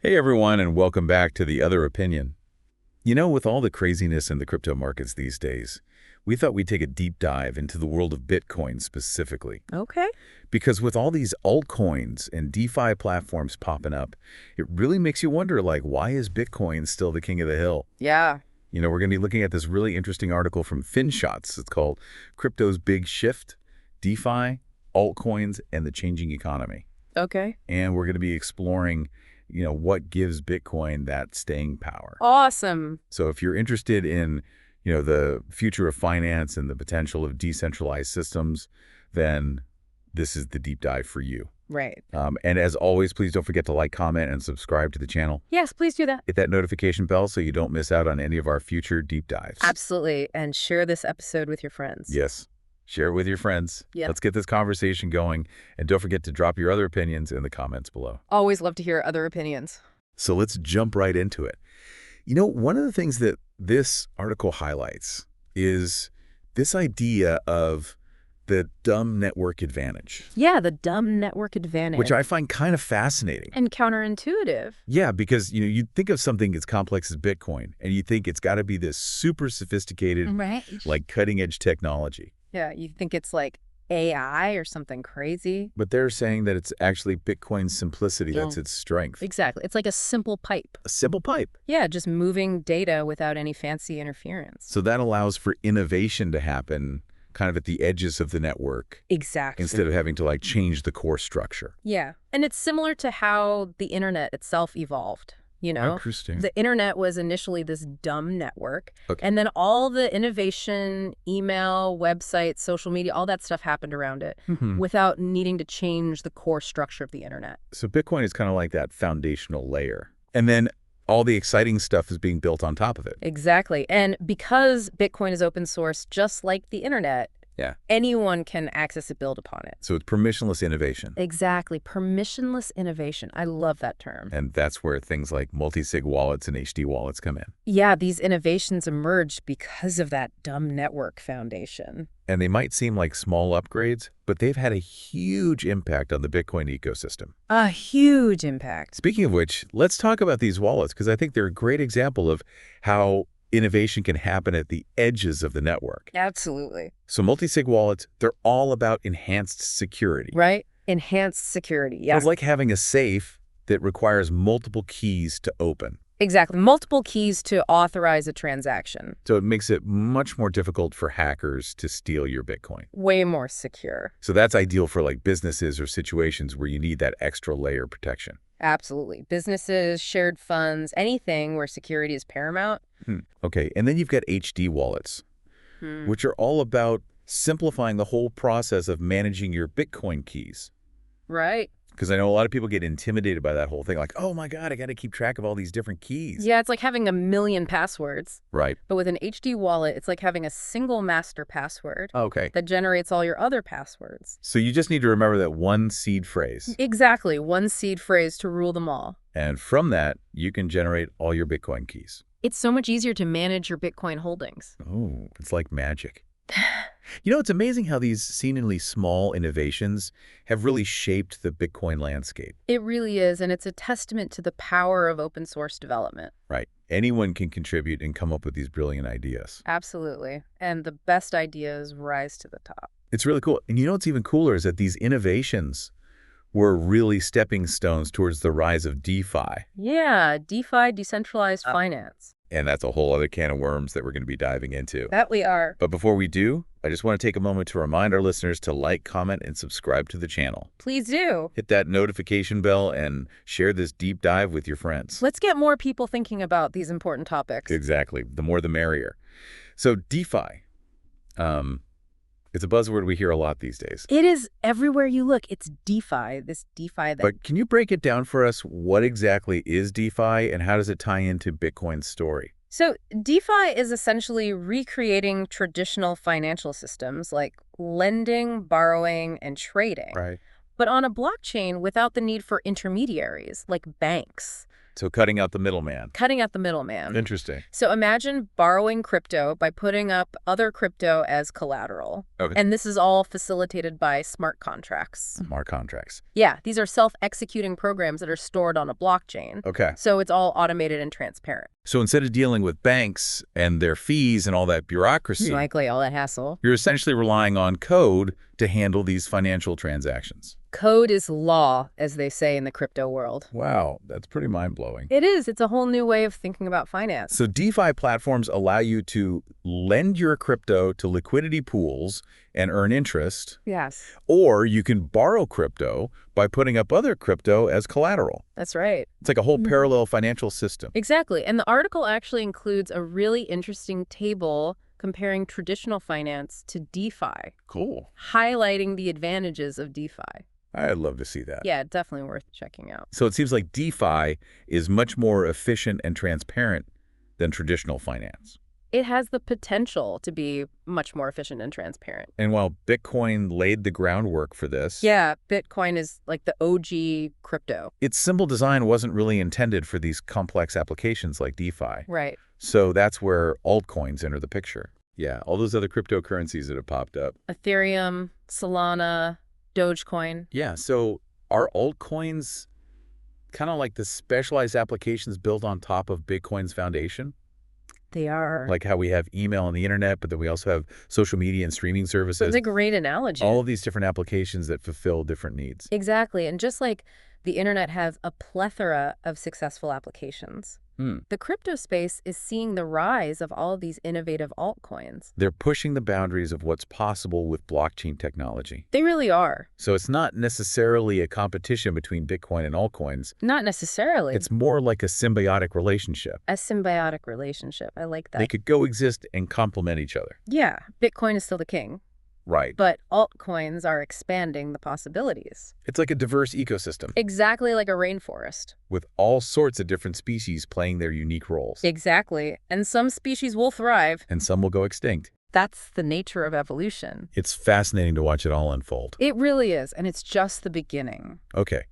Hey everyone, and welcome back to The Other Opinion. With all the craziness in the crypto markets these days, we thought we'd take a deep dive into the world of Bitcoin specifically. Okay. Because with all these altcoins and DeFi platforms popping up, it really makes you wonder, why is Bitcoin still the king of the hill? Yeah. We're going to be looking at this really interesting article from FinShots. It's called Crypto's Big Shift, DeFi, Altcoins, and the Changing Economy. Okay. And we're going to be exploring what gives Bitcoin that staying power. Awesome. So if you're interested in, the future of finance and the potential of decentralized systems, then this is the deep dive for you. Right. And as always, please don't forget to like, comment, and subscribe to the channel. Yes, please do that. Hit that notification bell so you don't miss out on any of our future deep dives. Absolutely. And share this episode with your friends. Yes. Share it with your friends. Yeah. Let's get this conversation going. And don't forget to drop your other opinions in the comments below. Always love to hear other opinions. So let's jump right into it. One of the things that this article highlights is this idea of the dumb network advantage. Yeah, the dumb network advantage. Which I find kind of fascinating. And counterintuitive. Yeah, because, you think of something as complex as Bitcoin, and you think it's got to be this super sophisticated, Right. cutting-edge technology. Yeah, you think it's like AI or something crazy. But they're saying that it's actually Bitcoin's simplicity that's its strength. Exactly. It's like a simple pipe. A simple pipe. Yeah, just moving data without any fancy interference. So that allows for innovation to happen kind of at the edges of the network. Exactly. Instead of having to change the core structure. Yeah. And it's similar to how the internet itself evolved. Interesting. The internet was initially this dumb network. Okay. And then all the innovation, email, websites, social media, all that stuff happened around it without needing to change the core structure of the internet. So Bitcoin is kind of like that foundational layer. And then all the exciting stuff is being built on top of it. Exactly. And because Bitcoin is open source, just like the internet, yeah, anyone can access it, build upon it. So it's permissionless innovation. Exactly. Permissionless innovation. I love that term. And that's where things like multisig wallets and HD wallets come in. Yeah, these innovations emerged because of that dumb network foundation. And they might seem like small upgrades, but they've had a huge impact on the Bitcoin ecosystem. A huge impact. Speaking of which, let's talk about these wallets, because I think they're a great example of how innovation can happen at the edges of the network. Absolutely. So multisig wallets, they're all about enhanced security. Right? Enhanced security, yeah. It's like having a safe that requires multiple keys to open. Exactly. Multiple keys to authorize a transaction. So it makes it much more difficult for hackers to steal your Bitcoin. Way more secure. So that's ideal for businesses or situations where you need that extra layer of protection. Absolutely. Businesses, shared funds, anything where security is paramount. Okay, and then you've got HD wallets, which are all about simplifying the whole process of managing your Bitcoin keys. Right. Because I know a lot of people get intimidated by that whole thing, oh my God, I got to keep track of all these different keys. Yeah, it's like having a million passwords. Right. But with an HD wallet, it's like having a single master password Okay. that generates all your other passwords. So you just need to remember that one seed phrase. Exactly. One seed phrase to rule them all. And from that, you can generate all your Bitcoin keys. It's so much easier to manage your Bitcoin holdings. Oh, it's like magic. It's amazing how these seemingly small innovations have really shaped the Bitcoin landscape. It really is, and it's a testament to the power of open source development. Right. Anyone can contribute and come up with these brilliant ideas. Absolutely. And the best ideas rise to the top. It's really cool. And what's even cooler is that these innovations were really stepping stones towards the rise of DeFi. Yeah, DeFi, decentralized finance. And that's a whole other can of worms that we're going to be diving into. That we are. But before we do, I just want to take a moment to remind our listeners to like, comment, and subscribe to the channel. Please do. Hit that notification bell and share this deep dive with your friends. Let's get more people thinking about these important topics. Exactly. The more the merrier. So DeFi, it's a buzzword we hear a lot these days. It is everywhere you look. It's DeFi, this DeFi that... But can you break it down for us? What exactly is DeFi and how does it tie into Bitcoin's story? So DeFi is essentially recreating traditional financial systems like lending, borrowing, and trading. Right. But on a blockchain without the need for intermediaries like banks. So cutting out the middleman. Cutting out the middleman. Interesting. So imagine borrowing crypto by putting up other crypto as collateral. Okay. And this is all facilitated by smart contracts. Smart contracts. Yeah, these are self-executing programs that are stored on a blockchain. Okay. So it's all automated and transparent. So instead of dealing with banks and their fees and all that bureaucracy, Likely all that hassle. you're essentially relying on code to handle these financial transactions. Code is law, as they say in the crypto world. Wow, that's pretty mind-blowing. It is. It's a whole new way of thinking about finance. So DeFi platforms allow you to lend your crypto to liquidity pools and earn interest, Yes, or you can borrow crypto by putting up other crypto as collateral. that's right. It's like a whole parallel financial system. Exactly. And the article actually includes a really interesting table comparing traditional finance to DeFi, Cool. highlighting the advantages of DeFi. I'd love to see that. Yeah, definitely worth checking out. So it seems like DeFi is much more efficient and transparent than traditional finance. It has the potential to be much more efficient and transparent. And while Bitcoin laid the groundwork for this, Yeah, Bitcoin is like the OG crypto. its simple design wasn't really intended for these complex applications like DeFi. Right. So that's where altcoins enter the picture. Yeah, all those other cryptocurrencies that have popped up. Ethereum, Solana, Dogecoin. Yeah, so are altcoins kind of like the specialized applications built on top of Bitcoin's foundation? They are. Like how we have email on the internet, but then we also have social media and streaming services. That's a great analogy. All of these different applications that fulfill different needs. Exactly. And just like the internet has a plethora of successful applications, the crypto space is seeing the rise of all of these innovative altcoins. They're pushing the boundaries of what's possible with blockchain technology. They really are. So it's not necessarily a competition between Bitcoin and altcoins. Not necessarily. It's more like a symbiotic relationship. a symbiotic relationship. I like that. They could coexist and complement each other. Yeah, Bitcoin is still the king, Right. but altcoins are expanding the possibilities. It's like a diverse ecosystem Exactly like a rainforest. with all sorts of different species playing their unique roles. Exactly. And some species will thrive. And some will go extinct. That's the nature of evolution. It's fascinating to watch it all unfold. It really is, and it's just the beginning. Okay,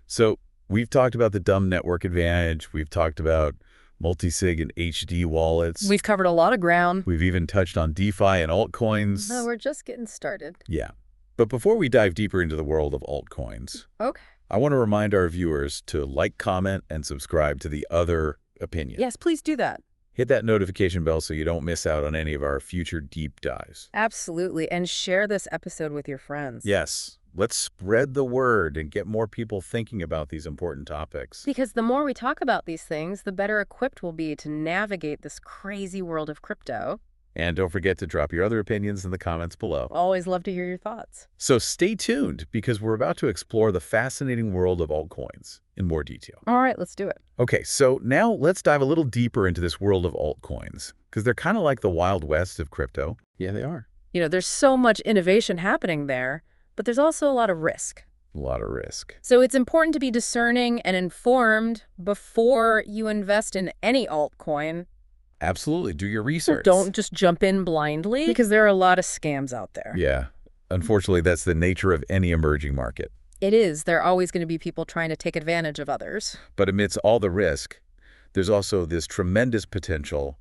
so we've talked about the dumb network advantage. We've talked about multisig and HD wallets. We've covered a lot of ground. We've even touched on DeFi and altcoins. No, we're just getting started. Yeah. But before we dive deeper into the world of altcoins, Okay. I want to remind our viewers to like, comment, and subscribe to The Other Opinion. Yes, please do that. Hit that notification bell so you don't miss out on any of our future deep dives. Absolutely. And share this episode with your friends. Yes, let's spread the word and get more people thinking about these important topics. Because the more we talk about these things, the better equipped we'll be to navigate this crazy world of crypto. And don't forget to drop your other opinions in the comments below. Always love to hear your thoughts. So stay tuned because we're about to explore the fascinating world of altcoins in more detail. All right, let's do it. Okay, so now let's dive a little deeper into this world of altcoins because they're kind of like the Wild West of crypto. Yeah, they are. You know, there's so much innovation happening there, but there's also a lot of risk. A lot of risk. So it's important to be discerning and informed before you invest in any altcoin. Absolutely. Do your research. Don't just jump in blindly because there are a lot of scams out there. Yeah. Unfortunately, that's the nature of any emerging market. It is. There are always going to be people trying to take advantage of others. But amidst all the risk, there's also this tremendous potential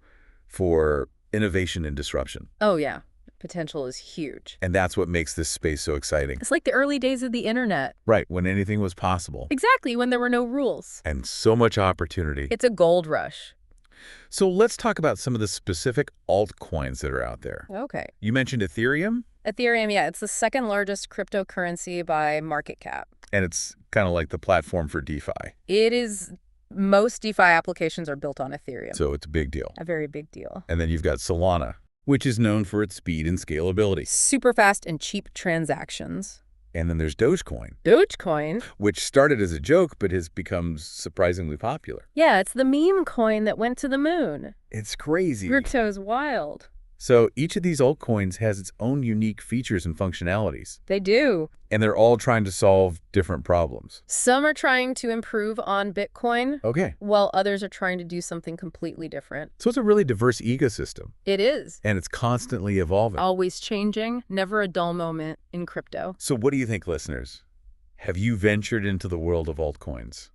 for innovation and disruption. Oh, yeah. Potential is huge. And that's what makes this space so exciting. It's like the early days of the internet. Right, when anything was possible. Exactly, when there were no rules. And so much opportunity. It's a gold rush. So let's talk about some of the specific altcoins that are out there. Okay. You mentioned Ethereum, Ethereum, yeah, it's the second largest cryptocurrency by market cap. and it's kind of like the platform for DeFi. It is, most DeFi applications are built on Ethereum. So it's a big deal. A very big deal. And then you've got Solana, which is known for its speed and scalability. Super fast and cheap transactions. And then there's Dogecoin, Dogecoin? which started as a joke but has become surprisingly popular. Yeah, it's the meme coin that went to the moon. It's crazy. Crypto's wild. So each of these altcoins has its own unique features and functionalities, They do. and they're all trying to solve different problems. Some are trying to improve on Bitcoin, Okay, while others are trying to do something completely different. so it's a really diverse ecosystem, It is. and it's constantly evolving. Always changing, never a dull moment in crypto. So what do you think, listeners? Have you ventured into the world of altcoins?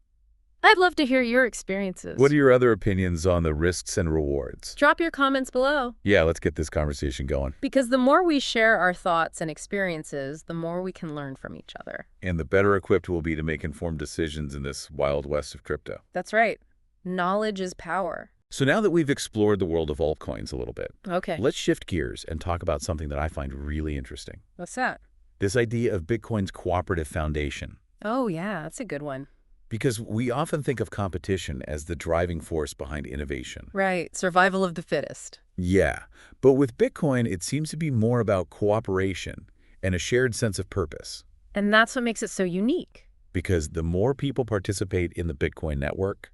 I'd love to hear your experiences. What are your other opinions on the risks and rewards? Drop your comments below. Yeah, let's get this conversation going. Because the more we share our thoughts and experiences, the more we can learn from each other. And the better equipped we'll be to make informed decisions in this wild west of crypto. That's right. Knowledge is power. So now that we've explored the world of altcoins a little bit, Okay. let's shift gears and talk about something that I find really interesting. What's that? This idea of Bitcoin's cooperative foundation. Oh, yeah, that's a good one. Because we often think of competition as the driving force behind innovation. Right. Survival of the fittest. Yeah, but with Bitcoin, it seems to be more about cooperation and a shared sense of purpose. And that's what makes it so unique. Because the more people participate in the Bitcoin network,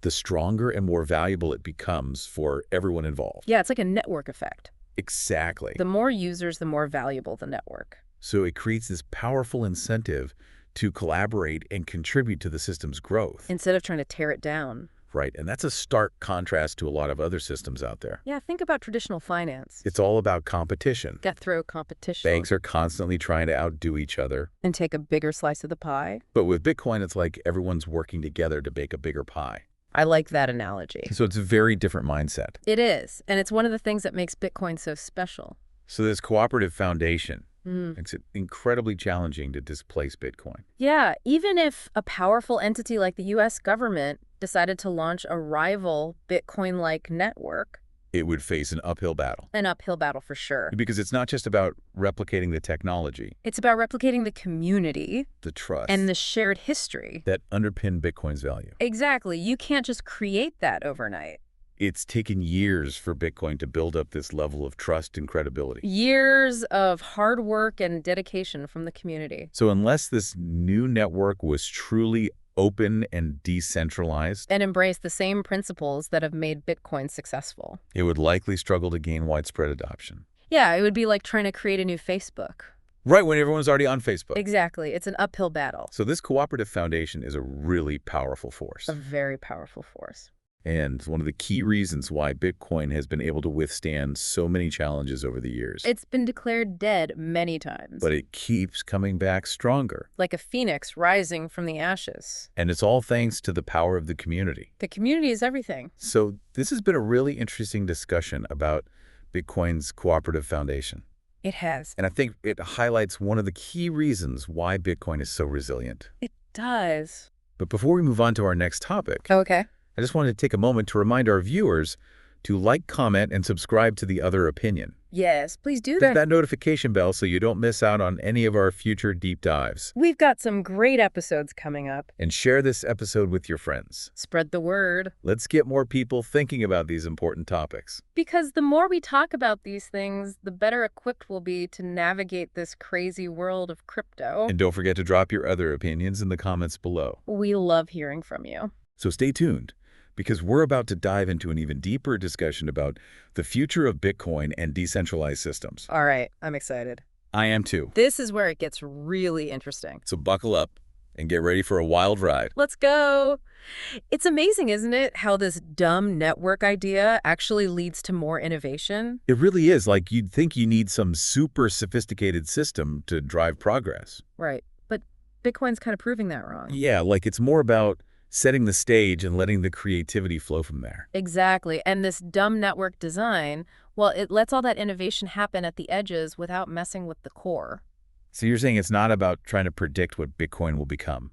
the stronger and more valuable it becomes for everyone involved. Yeah, it's like a network effect. Exactly. The more users, the more valuable the network. So it creates this powerful incentive to collaborate and contribute to the system's growth. Instead of trying to tear it down. Right, and that's a stark contrast to a lot of other systems out there. Yeah, think about traditional finance. It's all about competition. Cutthroat competition. Banks are constantly trying to outdo each other. And take a bigger slice of the pie. But with Bitcoin, it's like everyone's working together to bake a bigger pie. I like that analogy. So it's a very different mindset. It is, and it's one of the things that makes Bitcoin so special. So this cooperative foundation makes it incredibly challenging to displace Bitcoin. Yeah, even if a powerful entity like the U.S. government decided to launch a rival Bitcoin-like network. It would face an uphill battle. An uphill battle for sure. Because it's not just about replicating the technology. It's about replicating the community. The trust. And the shared history. That underpin Bitcoin's value. Exactly. You can't just create that overnight. It's taken years for Bitcoin to build up this level of trust and credibility. Years of hard work and dedication from the community. So unless this new network was truly open and decentralized, and embrace the same principles that have made Bitcoin successful, it would likely struggle to gain widespread adoption. Yeah, it would be like trying to create a new Facebook. Right, when everyone's already on Facebook. Exactly. It's an uphill battle. So this cooperative foundation is a really powerful force. A very powerful force. And one of the key reasons why Bitcoin has been able to withstand so many challenges over the years. It's been declared dead many times. But it keeps coming back stronger. Like a phoenix rising from the ashes. And it's all thanks to the power of the community. The community is everything. So this has been a really interesting discussion about Bitcoin's cooperative foundation. It has. And I think it highlights one of the key reasons why Bitcoin is so resilient. It does. But before we move on to our next topic, Okay. I just wanted to take a moment to remind our viewers to like, comment, and subscribe to The Other Opinion. Yes, please do Hit that. that notification bell so you don't miss out on any of our future deep dives. We've got some great episodes coming up. And share this episode with your friends. Spread the word. Let's get more people thinking about these important topics. Because the more we talk about these things, the better equipped we'll be to navigate this crazy world of crypto. And don't forget to drop your other opinions in the comments below. We love hearing from you. So stay tuned, because we're about to dive into an even deeper discussion about the future of Bitcoin and decentralized systems. All right, I'm excited. I am too. This is where it gets really interesting. So buckle up and get ready for a wild ride. Let's go. It's amazing, isn't it, how this dumb network idea actually leads to more innovation? It really is. Like, you'd think you need some super sophisticated system to drive progress. Right, but Bitcoin's kind of proving that wrong. Yeah, like it's more about setting the stage and letting the creativity flow from there. Exactly. And this dumb network design, well, it lets all that innovation happen at the edges without messing with the core. So you're saying it's not about trying to predict what Bitcoin will become,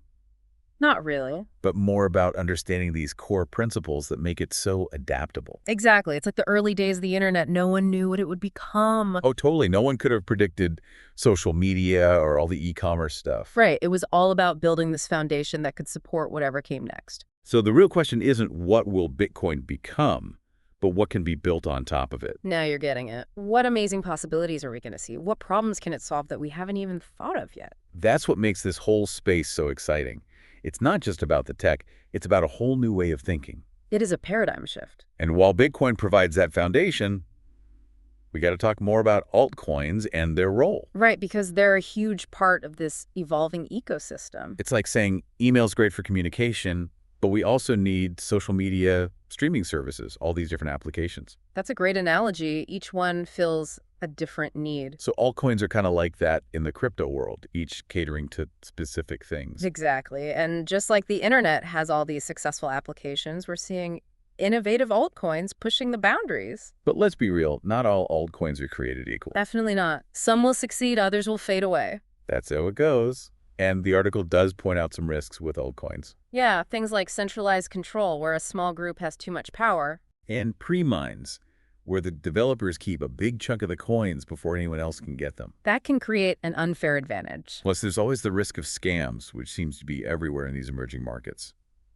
Not really. but more about understanding these core principles that make it so adaptable. Exactly. It's like the early days of the internet. No one knew what it would become. Oh, totally. No one could have predicted social media or all the e-commerce stuff. Right. It was all about building this foundation that could support whatever came next. So the real question isn't what will Bitcoin become, but what can be built on top of it. Now you're getting it. What amazing possibilities are we going to see? What problems can it solve that we haven't even thought of yet? That's what makes this whole space so exciting. It's not just about the tech, it's about a whole new way of thinking. It is a paradigm shift. And while Bitcoin provides that foundation, we got to talk more about altcoins and their role. Right, because they're a huge part of this evolving ecosystem. It's like saying email's great for communication, but we also need social media streaming services, all these different applications. That's a great analogy. Each one fills a different need. So altcoins are kind of like that in the crypto world, each catering to specific things. Exactly. And just like the internet has all these successful applications, we're seeing innovative altcoins pushing the boundaries. But let's be real, not all altcoins are created equal. Definitely not. Some will succeed, others will fade away. That's how it goes. And the article does point out some risks with altcoins. Yeah, things like centralized control, where a small group has too much power. And pre-mines, where the developers keep a big chunk of the coins before anyone else can get them. That can create an unfair advantage. Plus, there's always the risk of scams, which seems to be everywhere in these emerging markets.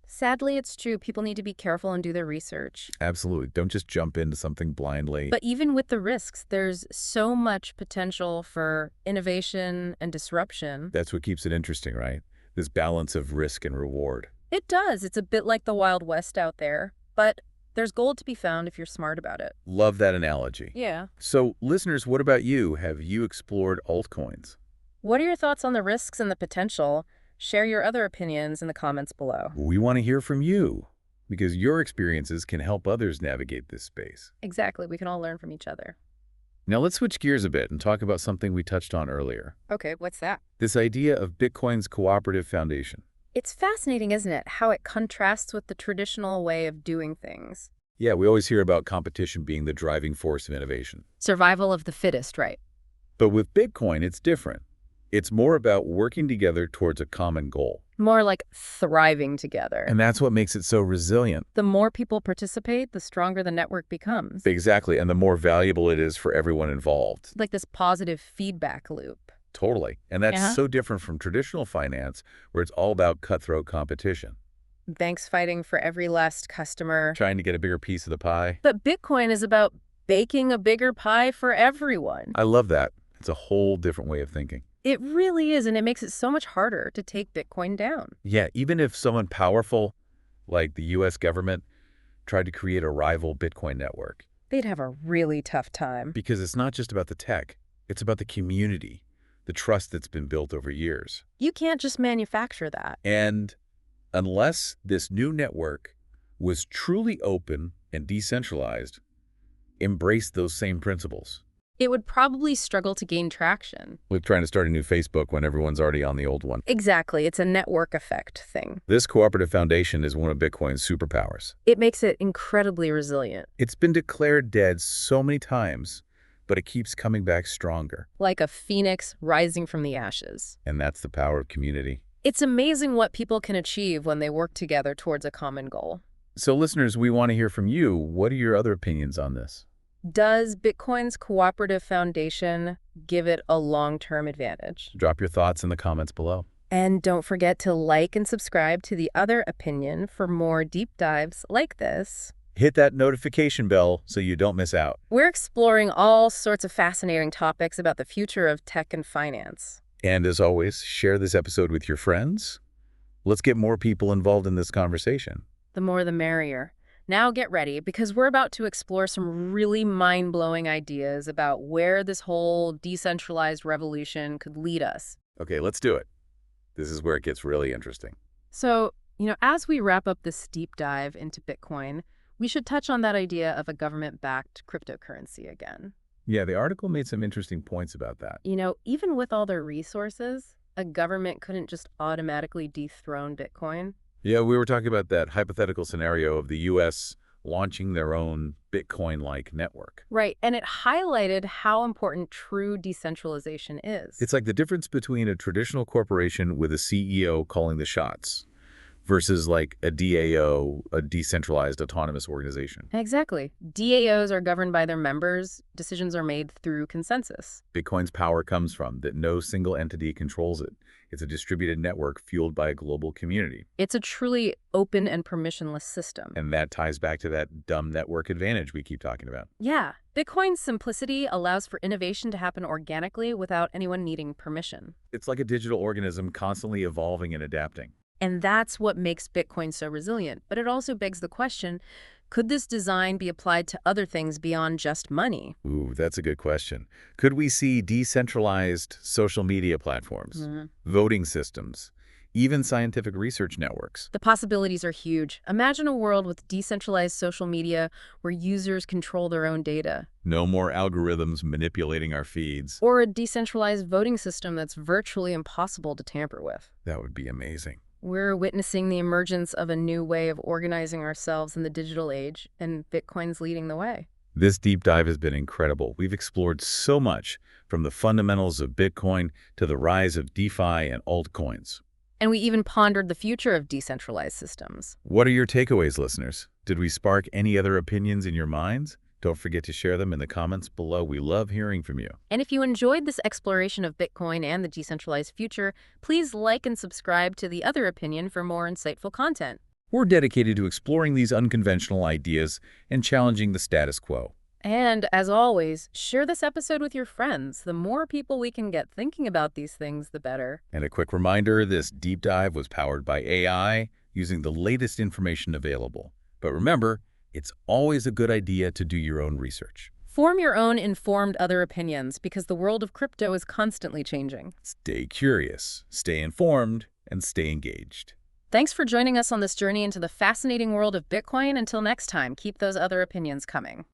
Sadly, it's true. People need to be careful and do their research. Absolutely. Don't just jump into something blindly. But even with the risks, there's so much potential for innovation and disruption. That's what keeps it interesting, right? This balance of risk and reward. It does. It's a bit like the Wild West out there, but there's gold to be found if you're smart about it. Love that analogy. Yeah. So, listeners, what about you? Have you explored altcoins? What are your thoughts on the risks and the potential? Share your other opinions in the comments below. We want to hear from you, because your experiences can help others navigate this space. Exactly. We can all learn from each other. Now let's switch gears a bit and talk about something we touched on earlier. Okay, what's that? This idea of Bitcoin's cooperative foundation. It's fascinating, isn't it, how it contrasts with the traditional way of doing things. Yeah, we always hear about competition being the driving force of innovation. Survival of the fittest, right? But with Bitcoin, it's different. It's more about working together towards a common goal. More like thriving together. And that's what makes it so resilient. The more people participate, the stronger the network becomes. Exactly, and the more valuable it is for everyone involved. Like this positive feedback loop. Totally. And that's so different from traditional finance, where it's all about cutthroat competition. Banks fighting for every last customer. Trying to get a bigger piece of the pie. But Bitcoin is about baking a bigger pie for everyone. I love that. It's a whole different way of thinking. It really is, and it makes it so much harder to take Bitcoin down. Yeah, even if someone powerful, like the U.S. government, tried to create a rival Bitcoin network. They'd have a really tough time. Because it's not just about the tech. It's about the community, the trust that's been built over years. You can't just manufacture that. And unless this new network was truly open and decentralized, embraced those same principles. It would probably struggle to gain traction. Like trying to start a new Facebook when everyone's already on the old one. Exactly. It's a network effect thing. This cooperative foundation is one of Bitcoin's superpowers. It makes it incredibly resilient. It's been declared dead so many times, but it keeps coming back stronger. Like a phoenix rising from the ashes. And that's the power of community. It's amazing what people can achieve when they work together towards a common goal. So listeners, we want to hear from you. What are your other opinions on this? Does Bitcoin's cooperative foundation give it a long-term advantage? Drop your thoughts in the comments below. And don't forget to like and subscribe to The Other Opinion for more deep dives like this. Hit that notification bell so you don't miss out. We're exploring all sorts of fascinating topics about the future of tech and finance. And as always, share this episode with your friends. Let's get more people involved in this conversation. The more the merrier. Now get ready, because we're about to explore some really mind-blowing ideas about where this whole decentralized revolution could lead us. Okay, let's do it. This is where it gets really interesting. So, as we wrap up this deep dive into Bitcoin, we should touch on that idea of a government-backed cryptocurrency again. Yeah, the article made some interesting points about that. Even with all their resources, a government couldn't just automatically dethrone Bitcoin. Yeah, we were talking about that hypothetical scenario of the U.S. launching their own Bitcoin-like network. Right, and it highlighted how important true decentralization is. It's like the difference between a traditional corporation with a CEO calling the shots versus like a DAO, a decentralized autonomous organization. Exactly. DAOs are governed by their members. Decisions are made through consensus. Bitcoin's power comes from that no single entity controls it. It's a distributed network fueled by a global community. It's a truly open and permissionless system. And that ties back to that dumb network advantage we keep talking about. Yeah. Bitcoin's simplicity allows for innovation to happen organically without anyone needing permission. It's like a digital organism constantly evolving and adapting. And that's what makes Bitcoin so resilient. But it also begs the question, could this design be applied to other things beyond just money? Ooh, that's a good question. Could we see decentralized social media platforms, voting systems, even scientific research networks. The possibilities are huge. Imagine a world with decentralized social media where users control their own data. No more algorithms manipulating our feeds. Or a decentralized voting system that's virtually impossible to tamper with. That would be amazing. We're witnessing the emergence of a new way of organizing ourselves in the digital age, and Bitcoin's leading the way. This deep dive has been incredible. We've explored so much, from the fundamentals of Bitcoin to the rise of DeFi and altcoins. And we even pondered the future of decentralized systems. What are your takeaways, listeners? Did we spark any other opinions in your minds? Don't forget to share them in the comments below. We love hearing from you. And if you enjoyed this exploration of Bitcoin and the decentralized future, please like and subscribe to The Other Opinion for more insightful content. We're dedicated to exploring these unconventional ideas and challenging the status quo. And, as always, share this episode with your friends. The more people we can get thinking about these things, the better. And a quick reminder, this deep dive was powered by AI using the latest information available. But remember, it's always a good idea to do your own research. Form your own informed other opinions because the world of crypto is constantly changing. Stay curious, stay informed, and stay engaged. Thanks for joining us on this journey into the fascinating world of Bitcoin. Until next time, keep those other opinions coming.